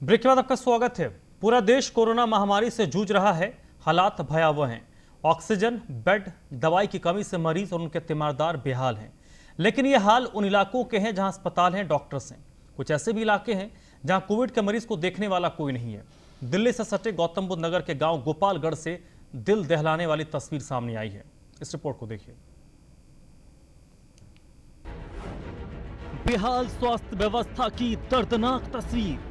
Break के बाद आपका स्वागत है। पूरा देश कोरोना महामारी से जूझ रहा है। हालात भयावह हैं। ऑक्सीजन, बेड, दवाई की कमी से मरीज और उनके तीमारदार बेहाल हैं। लेकिन ये हाल उन इलाकों के हैं जहां अस्पताल हैं, डॉक्टर्स हैं। कुछ ऐसे भी इलाके हैं जहां कोविड के मरीज को देखने वाला कोई नहीं है। दिल्ली से सटे गौतम बुद्ध नगर के गांव गोपालगढ़ से दिल दहलाने वाली तस्वीर सामने आई है। इस रिपोर्ट को देखिए। बेहाल स्वास्थ्य व्यवस्था की दर्दनाक तस्वीर।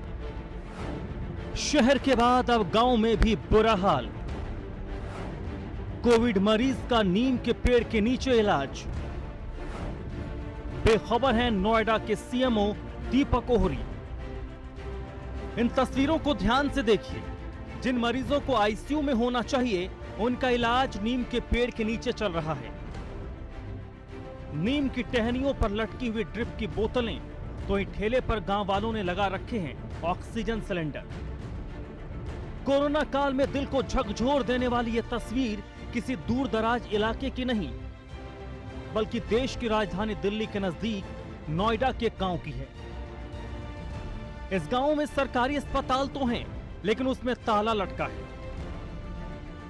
शहर के बाद अब गांव में भी बुरा हाल। कोविड मरीज का नीम के पेड़ के नीचे इलाज। बेखबर हैं नोएडा के सीएमओ दीपक ओहरी। इन तस्वीरों को ध्यान से देखिए। जिन मरीजों को आईसीयू में होना चाहिए, उनका इलाज नीम के पेड़ के नीचे चल रहा है। नीम की टहनियों पर लटकी हुई ड्रिप की बोतलें, तो इन ठेले पर गांव वालों ने लगा रखे हैं ऑक्सीजन सिलेंडर। कोरोना काल में दिल को झकझोर देने वाली यह तस्वीर किसी दूर दराज इलाके की नहीं, बल्कि देश की राजधानी दिल्ली के नजदीक नोएडा के गांव की है। इस गांव में सरकारी अस्पताल तो हैं, लेकिन उसमें ताला लटका है।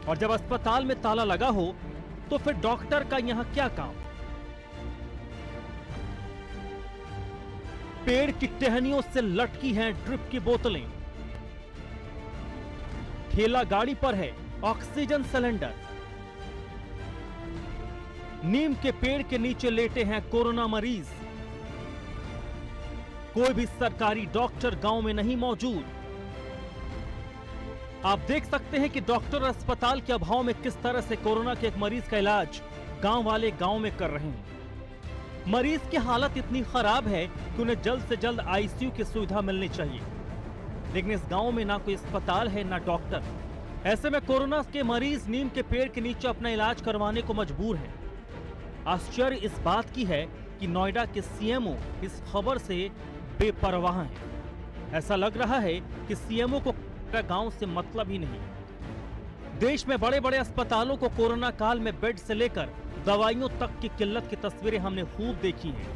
और जब अस्पताल में ताला लगा हो, तो फिर डॉक्टर का यहां क्या काम? पेड़ की टहनियों से लटकी हैं ड्रिप की बोतलें। ठेला गाड़ी पर है ऑक्सीजन सिलेंडर। नीम के पेड़ के नीचे लेटे हैं कोरोना मरीज। कोई भी सरकारी डॉक्टर गांव में नहीं मौजूद। आप देख सकते हैं कि डॉक्टर अस्पताल के अभाव में किस तरह से कोरोना के एक मरीज का इलाज गांव वाले गांव में कर रहे हैं। मरीज की हालत इतनी खराब है कि उन्हें जल्द से जल्द आईसीयू की सुविधा मिलनी चाहिए, लेकिन इस गांव में ना कोई अस्पताल है ना डॉक्टर। ऐसे में कोरोना के मरीज नीम के पेड़ के नीचे अपना इलाज करवाने को मजबूर हैं। आश्चर्य इस बात की है कि नोएडा के सीएमओ इस खबर से बेपरवाह हैं। ऐसा लग रहा है कि सीएमओ को गांव से मतलब ही नहीं। देश में बड़े बड़े अस्पतालों को कोरोना काल में बेड से लेकर दवाइयों तक की किल्लत की तस्वीरें हमने खूब देखी हैं,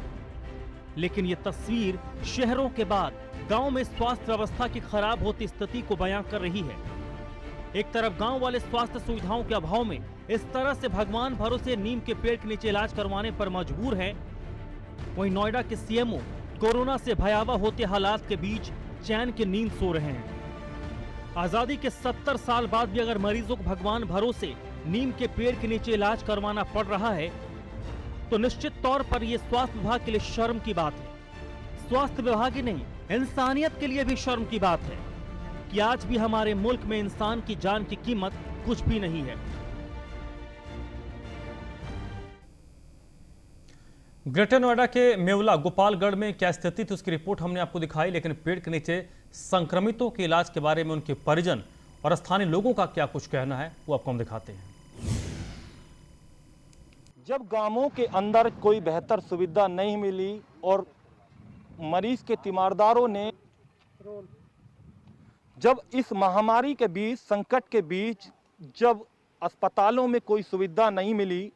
लेकिन ये तस्वीर शहरों के बाद गांव में स्वास्थ्य व्यवस्था की खराब होती स्थिति को बयां कर रही है। एक तरफ गांव वाले स्वास्थ्य सुविधाओं के अभाव में इस तरह से भगवान भरोसे नीम के पेड़ के नीचे इलाज करवाने पर मजबूर हैं, वहीं नोएडा के सीएमओ कोरोना से भयावह होते हालात के बीच चैन की नींद सो रहे हैं। आजादी के 70 साल बाद भी अगर मरीजों को भगवान भरोसे नीम के पेड़ के नीचे इलाज करवाना पड़ रहा है, तो निश्चित तौर पर यह स्वास्थ्य विभाग के लिए शर्म की बात है। स्वास्थ्य विभाग ही नहीं, इंसानियत के लिए भी शर्म की बात है कि आज भी हमारे मुल्क में इंसान की जान की कीमत कुछ भी नहीं है। ग्रेटर नोएडा के मेवला गोपालगढ़ में क्या स्थिति थी, उसकी रिपोर्ट हमने आपको दिखाई, लेकिन पेड़ के नीचे संक्रमितों के इलाज के बारे में उनके परिजन और स्थानीय लोगों का क्या कुछ कहना है, वो आपको हम दिखाते हैं। जब गांवों के अंदर कोई बेहतर सुविधा नहीं मिली और मरीज के तीमारदारों ने जब इस महामारी के बीच, संकट के बीच, जब अस्पतालों में कोई सुविधा नहीं मिली,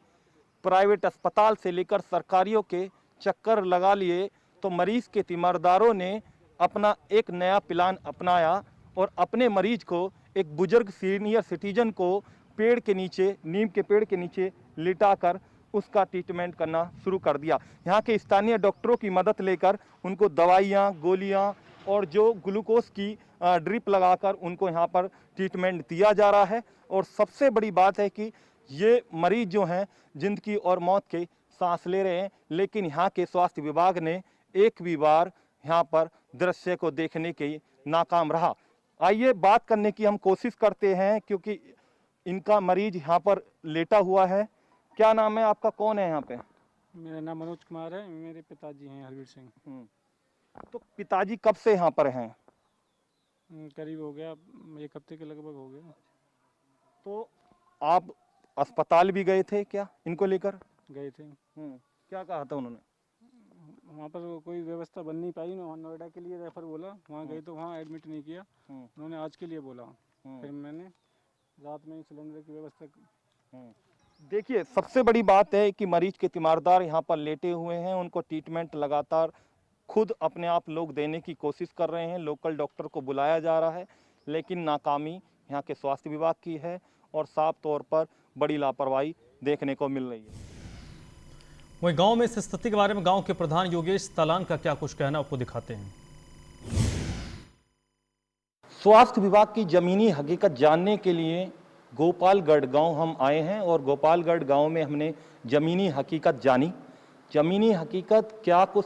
प्राइवेट अस्पताल से लेकर सरकारियों के चक्कर लगा लिए, तो मरीज के तीमारदारों ने अपना एक नया प्लान अपनाया और अपने मरीज को, एक बुजुर्ग सीनियर सिटीजन को पेड़ के नीचे, नीम के पेड़ के नीचे लिटाकर उसका ट्रीटमेंट करना शुरू कर दिया। यहाँ के स्थानीय डॉक्टरों की मदद लेकर उनको दवाइयाँ, गोलियाँ और जो ग्लूकोज की ड्रिप लगाकर उनको यहाँ पर ट्रीटमेंट दिया जा रहा है। और सबसे बड़ी बात है कि ये मरीज जो हैं जिंदगी और मौत के सांस ले रहे हैं, लेकिन यहाँ के स्वास्थ्य विभाग ने एक भी बार यहाँ पर दृश्य को देखने के नाकाम रहा। आइए बात करने की हम कोशिश करते हैं, क्योंकि इनका मरीज यहाँ पर लेटा हुआ है। क्या नाम है आपका, कौन है यहाँ पे? मेरा नाम मनोज कुमार है। मेरे पिताजी हैं हरवीर सिंह। तो पिताजी कब से यहाँ पर हैं? करीब हो गया 1 हफ्ते के लगभग हो गया। तो आप अस्पताल भी गए थे क्या इनको लेकर? गए थे। क्या कहा था उन्होंने? वहाँ पर कोई व्यवस्था बन नहीं पाई। नोएडा के लिए रेफर बोला, वहाँ गए तो वहाँ एडमिट नहीं किया। उन्होंने आज के लिए बोला। फिर मैंने रात में सिलेंडर की व्यवस्था। देखिए, सबसे बड़ी बात है कि मरीज के तीमारदार यहाँ पर लेटे हुए हैं, उनको ट्रीटमेंट लगातार खुद अपने आप लोग देने की कोशिश कर रहे हैं। लोकल डॉक्टर को बुलाया जा रहा है, लेकिन नाकामी यहाँ के स्वास्थ्य विभाग की है और साफ तौर पर बड़ी लापरवाही देखने को मिल रही है। वहीं गांव में इस स्थिति के बारे में गांव के प्रधान योगेश तालान का क्या कुछ कहना, आपको दिखाते हैं। स्वास्थ्य विभाग की जमीनी हकीकत जानने के लिए गोपालगढ़ गांव हम आए हैं और गोपालगढ़ गांव में हमने जमीनी हकीकत जानी। जमीनी हकीकत क्या कुछ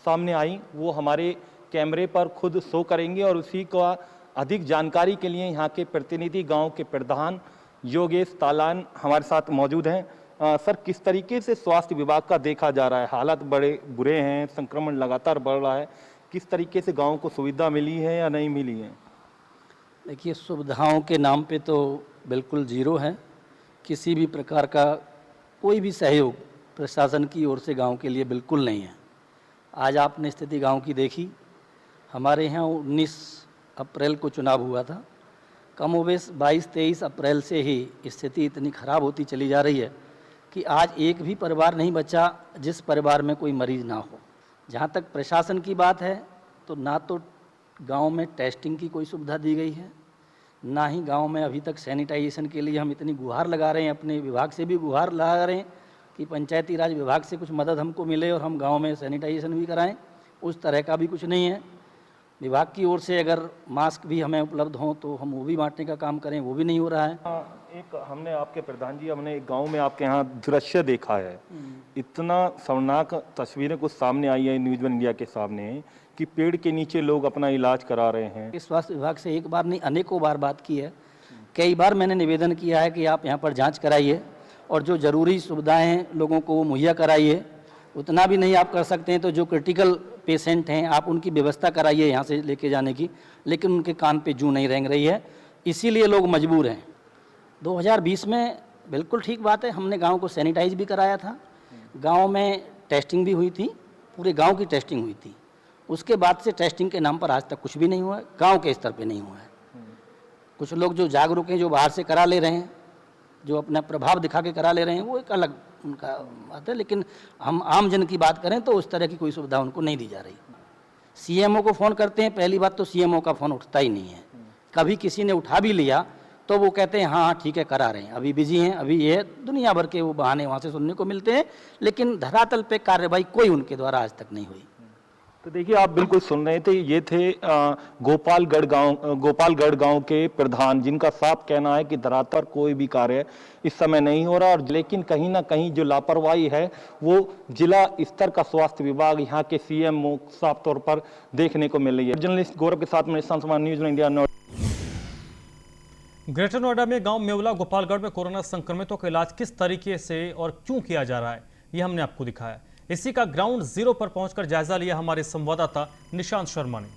सामने आई वो हमारे कैमरे पर खुद शो करेंगे और उसी का अधिक जानकारी के लिए यहाँ के प्रतिनिधि गांव के प्रधान योगेश तालान हमारे साथ मौजूद हैं। सर, किस तरीके से स्वास्थ्य विभाग का देखा जा रहा है? हालात बड़े बुरे हैं, संक्रमण लगातार बढ़ रहा है, किस तरीके से गांव को सुविधा मिली है या नहीं मिली है? देखिए, सुविधाओं के नाम पे तो बिल्कुल जीरो है। किसी भी प्रकार का कोई भी सहयोग प्रशासन की ओर से गांव के लिए बिल्कुल नहीं है। आज आपने स्थिति गांव की देखी। हमारे यहाँ 19 अप्रैल को चुनाव हुआ था। कमोबेश 22-23 अप्रैल से ही स्थिति इतनी ख़राब होती चली जा रही है कि आज एक भी परिवार नहीं बचा जिस परिवार में कोई मरीज़ ना हो। जहाँ तक प्रशासन की बात है तो ना तो गांव में टेस्टिंग की कोई सुविधा दी गई है, ना ही गांव में अभी तक सैनिटाइजेशन के लिए हम इतनी गुहार लगा रहे हैं, अपने विभाग से भी गुहार लगा रहे हैं कि पंचायती राज विभाग से कुछ मदद हमको मिले और हम गांव में सैनिटाइजेशन भी कराएं। उस तरह का भी कुछ नहीं है। विभाग की ओर से अगर मास्क भी हमें उपलब्ध हों तो हम वो भी बांटने का काम करें, वो भी नहीं हो रहा है। एक हमने आपके प्रधान जी, हमने एक गांव में आपके यहाँ दृश्य देखा है, इतना शर्मनाक तस्वीरें कुछ सामने आई है न्यूज़ वन इंडिया के सामने कि पेड़ के नीचे लोग अपना इलाज करा रहे हैं। स्वास्थ्य विभाग से एक बार नहीं अनेकों बार बात की है। कई बार मैंने निवेदन किया है कि आप यहाँ पर जाँच कराइए और जो ज़रूरी सुविधाएँ हैं लोगों को वो मुहैया कराइए। उतना भी नहीं आप कर सकते हैं तो जो क्रिटिकल पेशेंट हैं आप उनकी व्यवस्था कराइए यहाँ से लेके जाने की, लेकिन उनके कान पे जूं नहीं रेंग रही है, इसीलिए लोग मजबूर हैं। 2020 में बिल्कुल ठीक बात है, हमने गांव को सैनिटाइज भी कराया था, गांव में टेस्टिंग भी हुई थी, पूरे गांव की टेस्टिंग हुई थी। उसके बाद से टेस्टिंग के नाम पर आज तक कुछ भी नहीं हुआ है, गाँव के स्तर पर नहीं हुआ है। कुछ लोग जो जागरूक हैं, जो बाहर से करा ले रहे हैं, जो अपना प्रभाव दिखा के करा ले रहे हैं, वो एक अलग उनका बात है, लेकिन हम आम जन की बात करें तो उस तरह की कोई सुविधा उनको नहीं दी जा रही। सीएमओ को फ़ोन करते हैं, पहली बात तो सीएमओ का फ़ोन उठता ही नहीं है। कभी किसी ने उठा भी लिया तो वो कहते हैं हाँ ठीक है करा रहे हैं, अभी बिजी हैं, अभी ये दुनिया भर के वो बहाने वहाँ से सुनने को मिलते हैं, लेकिन धरातल पे कार्रवाई कोई उनके द्वारा आज तक नहीं हुई। तो देखिए, आप बिल्कुल सुन रहे थे, ये थे गोपालगढ़ गांव के प्रधान, जिनका साफ कहना है कि धरातल कोई भी कार्य इस समय नहीं हो रहा, और लेकिन कहीं ना कहीं जो लापरवाही है वो जिला स्तर का स्वास्थ्य विभाग, यहाँ के सीएमओ साफ तौर पर देखने को मिल रही है। जर्नलिस्ट गौरव के साथ में न्यूज़ इंडिया। ग्रेटर नोएडा में गांव मेवला गोपालगढ़ में कोरोना संक्रमितों का इलाज किस तरीके से और क्यों किया जा रहा है, ये हमने आपको दिखाया। इसी का ग्राउंड जीरो पर पहुंचकर जायजा लिया हमारे संवाददाता निशांत शर्मा ने।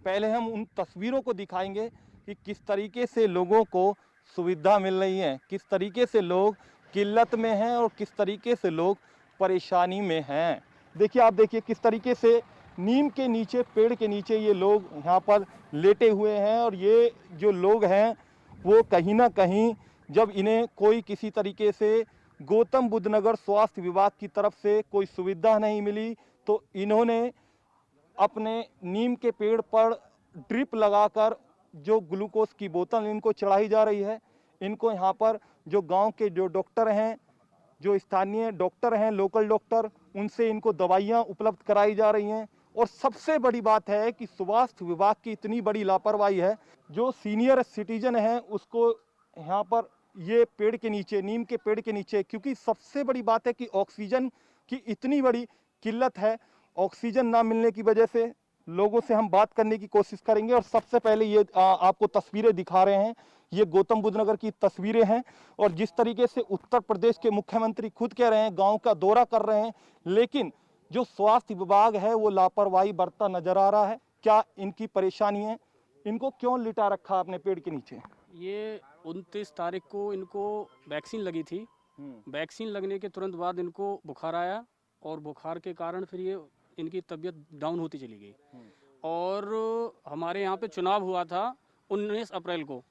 पहले हम उन तस्वीरों को दिखाएंगे कि किस तरीके से लोगों को सुविधा मिल रही है, किस तरीके से लोग किल्लत में हैं और किस तरीके से लोग परेशानी में हैं। देखिए, आप देखिए किस तरीके से नीम के नीचे, पेड़ के नीचे ये लोग यहाँ पर लेटे हुए हैं, और ये जो लोग हैं वो कहीं ना कहीं जब इन्हें कोई किसी तरीके से गौतम बुद्ध नगर स्वास्थ्य विभाग की तरफ से कोई सुविधा नहीं मिली तो इन्होंने अपने नीम के पेड़ पर ड्रिप लगाकर जो ग्लूकोज की बोतल इनको चढ़ाई जा रही है, इनको यहाँ पर जो गांव के जो डॉक्टर हैं, जो स्थानीय डॉक्टर हैं, लोकल डॉक्टर, उनसे इनको दवाइयाँ उपलब्ध कराई जा रही हैं। और सबसे बड़ी बात है कि स्वास्थ्य विभाग की इतनी बड़ी लापरवाही है, जो सीनियर सिटीजन हैं उसको यहाँ पर ये पेड़ के नीचे, नीम के पेड़ के नीचे, क्योंकि सबसे बड़ी बात है कि ऑक्सीजन की इतनी बड़ी किल्लत है। ऑक्सीजन ना मिलने की वजह से लोगों से हम बात करने की कोशिश करेंगे। और सबसे पहले ये आपको तस्वीरें दिखा रहे हैं, ये गौतम बुद्ध नगर की तस्वीरें हैं, और जिस तरीके से उत्तर प्रदेश के मुख्यमंत्री खुद कह रहे हैं गांव का दौरा कर रहे हैं, लेकिन जो स्वास्थ्य विभाग है वो लापरवाही बरतता नजर आ रहा है। क्या इनकी परेशानी है? इनको क्यों लिटा रखा अपने पेड़ के नीचे? ये 29 तारीख को इनको वैक्सीन लगी थी। वैक्सीन लगने के तुरंत बाद इनको बुखार आया, और बुखार के कारण फिर ये इनकी तबीयत डाउन होती चली गई। और हमारे यहाँ पे चुनाव हुआ था 19 अप्रैल को।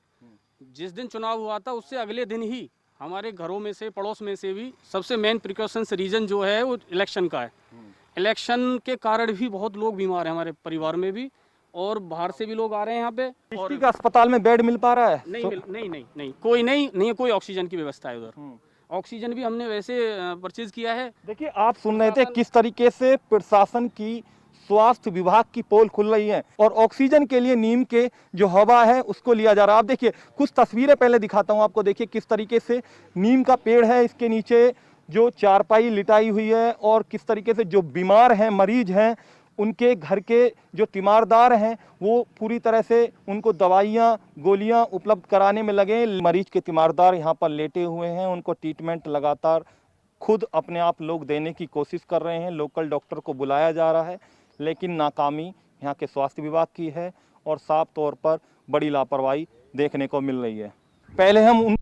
जिस दिन चुनाव हुआ था उससे अगले दिन ही हमारे घरों में से, पड़ोस में से भी सबसे मेन प्रिकॉशंस रीजन जो है वो इलेक्शन का है। इलेक्शन के कारण भी बहुत लोग बीमार हैं हमारे परिवार में भी, और बाहर से भी लोग आ रहे हैं यहाँ पे। और डिस्ट्रिक्ट अस्पताल में बेड मिल पा रहा है? नहीं कोई नहीं कोई ऑक्सीजन की व्यवस्था है उधर। ऑक्सीजन भी हमने वैसे परचेज किया है। देखिए, आप सुन रहे थे किस तरीके से प्रशासन की, स्वास्थ्य विभाग की पोल खुल रही है और ऑक्सीजन के लिए नीम के जो हवा है उसको लिया जा रहा है। आप देखिए, कुछ तस्वीरें पहले दिखाता हूं आपको। देखिए किस तरीके से नीम का पेड़ है, इसके नीचे जो चारपाई लिटाई हुई है, और किस तरीके से जो बीमार हैं, मरीज हैं, उनके घर के जो तीमारदार हैं वो पूरी तरह से उनको दवाइयाँ, गोलियाँ उपलब्ध कराने में लगे। मरीज के तीमारदार यहाँ पर लेटे हुए हैं, उनको ट्रीटमेंट लगातार खुद अपने आप लोग देने की कोशिश कर रहे हैं। लोकल डॉक्टर को बुलाया जा रहा है, लेकिन नाकामी यहाँ के स्वास्थ्य विभाग की है और साफ तौर पर बड़ी लापरवाही देखने को मिल रही है। पहले हम